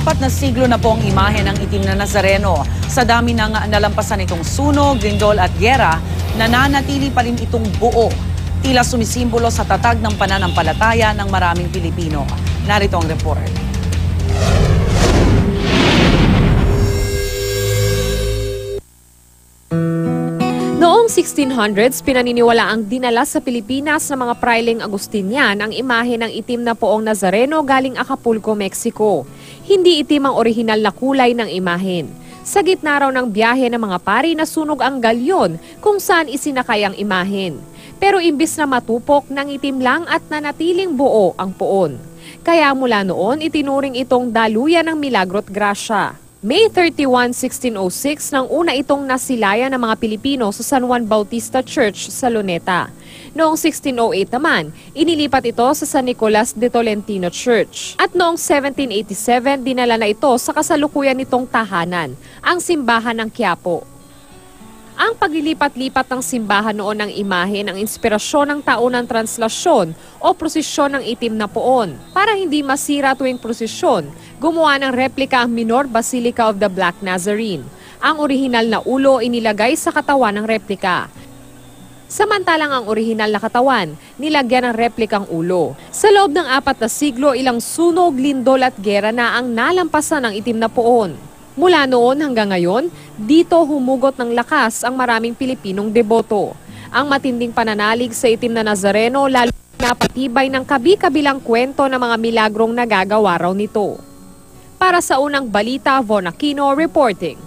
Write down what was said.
Apat na siglo na po ang imahe ng itim na Nazareno. Sa dami ng nalampasan itong sunog, lindol at gyera, nananatili pa rin itong buo. Tila sumisimbolo sa tatag ng pananampalataya ng maraming Pilipino. Narito ang report. Noong 1600s, pinaniniwala ang dinala sa Pilipinas ng mga prailing Agustinian ang imahe ng itim na poong Nazareno galing Acapulco, Mexico. Hindi itim ang orihinal na kulay ng imahen. Sa gitna raw ng biyahe ng mga pari, nasunog ang galyon kung saan isinakay ang imahen. Pero imbis na matupok, nangitim lang at nanatiling buo ang poon. Kaya mula noon, itinuring itong daluyan ng milagro't grasya. May 31, 1606 nang una itong nasilayan ng mga Pilipino sa San Juan Bautista Church sa Luneta. Noong 1608 naman, inilipat ito sa San Nicolas de Tolentino Church. At noong 1787, dinala na ito sa kasalukuyan nitong tahanan, ang Simbahan ng Quiapo. Ang paglilipat-lipat ng simbahan noon ng imahe ng inspirasyon ng taunang translasyon o prosesyon ng itim na poon. Para hindi masira tuwing prosesyon, gumawa ng replika ang Minor Basilica of the Black Nazarene. Ang orihinal na ulo inilagay sa katawan ng replika. Samantalang ang orihinal na katawan, nilagyan ng replikang ulo. Sa loob ng 4 na siglo, ilang sunog, lindol at gera na ang nalampasan ng itim na poon. Mula noon hanggang ngayon, dito humugot ng lakas ang maraming Pilipinong deboto. Ang matinding pananalig sa itim na Nazareno lalo napatibay ng kabi-kabilang kwento ng mga milagrong nagagawa raw nito. Para sa unang balita, Von Aquino reporting.